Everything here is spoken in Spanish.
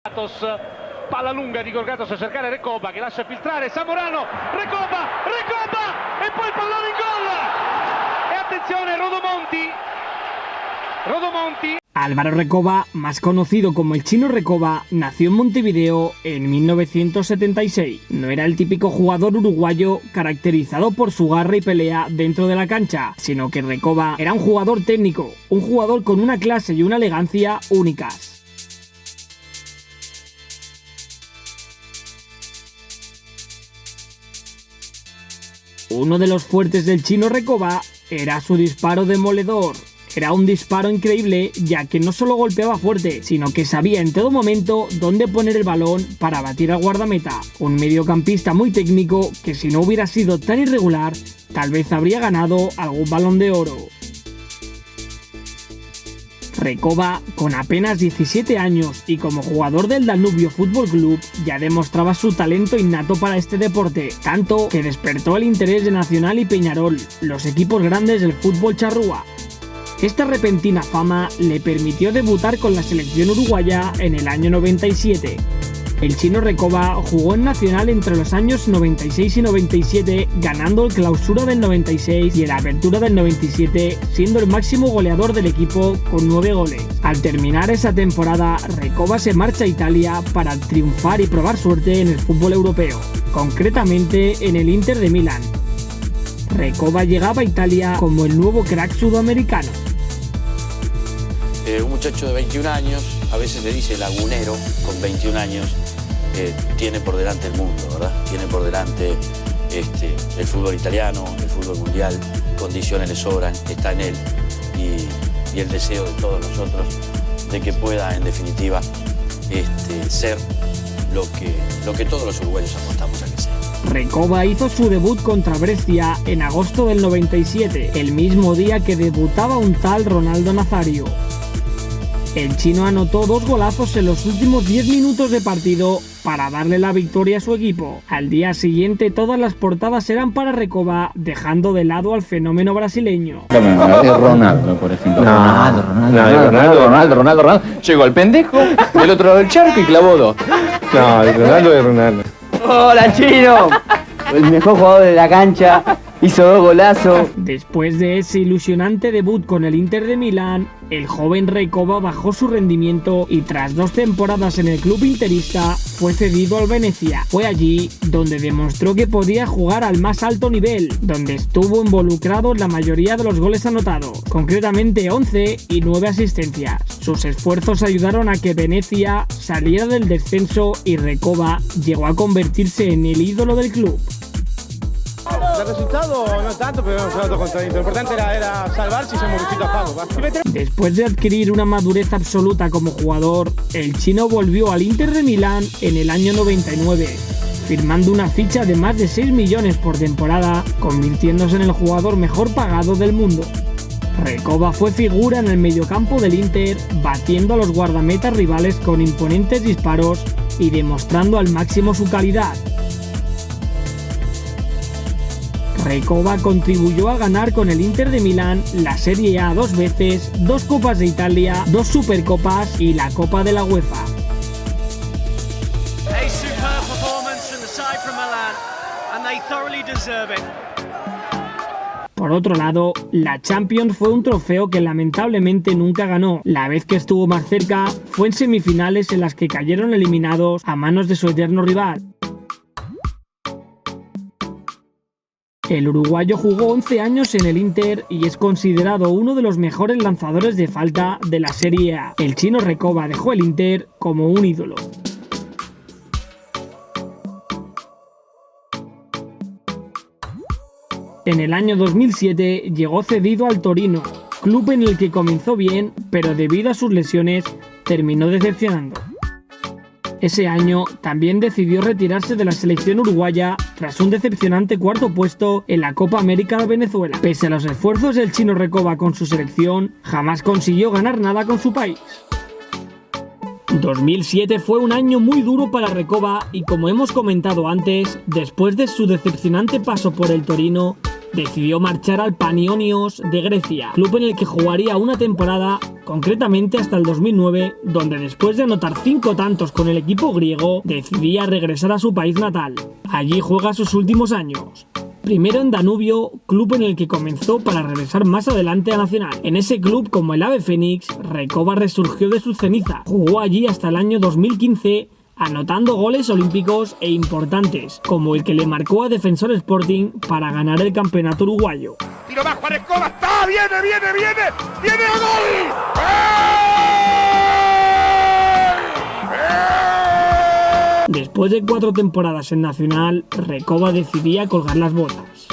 Palla lunga di Gorgatos a cercare Recoba che lascia filtrare Zamorano, Recoba e poi il pallone in gol e attenzione Rodomonti. Álvaro Recoba, más conocido como el Chino Recoba, nació en Montevideo en 1976. No era el típico jugador uruguayo caracterizado por su garra y pelea dentro de la cancha, sino que Recoba era un jugador técnico, un jugador con una clase y una elegancia únicas. Uno de los fuertes del Chino Recoba era su disparo demoledor. Era un disparo increíble, ya que no solo golpeaba fuerte, sino que sabía en todo momento dónde poner el balón para batir al guardameta. Un mediocampista muy técnico que, si no hubiera sido tan irregular, tal vez habría ganado algún Balón de Oro. Recoba, con apenas 17 años y como jugador del Danubio Fútbol Club, ya demostraba su talento innato para este deporte, tanto que despertó el interés de Nacional y Peñarol, los equipos grandes del fútbol charrúa. Esta repentina fama le permitió debutar con la selección uruguaya en el año 97. El Chino Recoba jugó en Nacional entre los años 96 y 97, ganando el Clausura del 96 y el Apertura del 97, siendo el máximo goleador del equipo con 9 goles. Al terminar esa temporada, Recoba se marcha a Italia para triunfar y probar suerte en el fútbol europeo, concretamente en el Inter de Milán. Recoba llegaba a Italia como el nuevo crack sudamericano. Un muchacho de 21 años, a veces le dice lagunero, con 21 años, tiene por delante el mundo, ¿verdad? Tiene por delante el fútbol italiano, el fútbol mundial, condiciones le sobran, está en él y el deseo de todos nosotros de que pueda, en definitiva, ser lo que todos los uruguayos apostamos a que sea. Recoba hizo su debut contra Brescia en agosto del 97, el mismo día que debutaba un tal Ronaldo Nazario. El chino anotó 2 golazos en los últimos 10 minutos de partido para darle la victoria a su equipo. Al día siguiente todas las portadas eran para Recoba, dejando de lado al fenómeno brasileño. Ronaldo, por ejemplo. Ronaldo. Llegó el pendejo del otro lado del charco y clavó 2. No, Ronaldo es Ronaldo. ¡Hola, Chino! El mejor jugador de la cancha, hizo 2 golazos. Después de ese ilusionante debut con el Inter de Milán, el joven Recoba bajó su rendimiento y tras 2 temporadas en el club interista fue cedido al Venecia. Fue allí donde demostró que podía jugar al más alto nivel, donde estuvo involucrado en la mayoría de los goles anotados, concretamente 11 y 9 asistencias. Sus esfuerzos ayudaron a que Venecia saliera del descenso y Recoba llegó a convertirse en el ídolo del club. El resultado no tanto, pero hemos jugado contra Inter. Lo importante era salvarse y se hemos a pago. Después de adquirir una madurez absoluta como jugador, el chino volvió al Inter de Milán en el año 99, firmando una ficha de más de 6 millones por temporada, convirtiéndose en el jugador mejor pagado del mundo. Recoba fue figura en el mediocampo del Inter, batiendo a los guardametas rivales con imponentes disparos y demostrando al máximo su calidad. Recoba contribuyó a ganar con el Inter de Milán la Serie A 2 veces, 2 Copas de Italia, 2 Supercopas y la Copa de la UEFA. Por otro lado, la Champions fue un trofeo que lamentablemente nunca ganó. La vez que estuvo más cerca fue en semifinales en las que cayeron eliminados a manos de su eterno rival. El uruguayo jugó 11 años en el Inter y es considerado uno de los mejores lanzadores de falta de la Serie A. El chino Recoba dejó el Inter como un ídolo. En el año 2007 llegó cedido al Torino, club en el que comenzó bien, pero debido a sus lesiones terminó decepcionando. Ese año también decidió retirarse de la selección uruguaya tras un decepcionante 4º puesto en la Copa América de Venezuela. Pese a los esfuerzos del chino Recoba con su selección, jamás consiguió ganar nada con su país. 2007 fue un año muy duro para Recoba y, como hemos comentado antes, después de su decepcionante paso por el Torino, decidió marchar al Panionios de Grecia, club en el que jugaría una temporada, concretamente hasta el 2009, donde después de anotar 5 tantos con el equipo griego, decidía regresar a su país natal. Allí juega sus últimos años. Primero en Danubio, club en el que comenzó para regresar más adelante a Nacional. En ese club, como el ave fénix, Recoba resurgió de sus cenizas. Jugó allí hasta el año 2015, anotando goles olímpicos e importantes, como el que le marcó a Defensor Sporting para ganar el campeonato uruguayo. Tiro bajo a Recoba, está, viene a gol. Después de 4 temporadas en Nacional, Recoba decidía colgar las botas.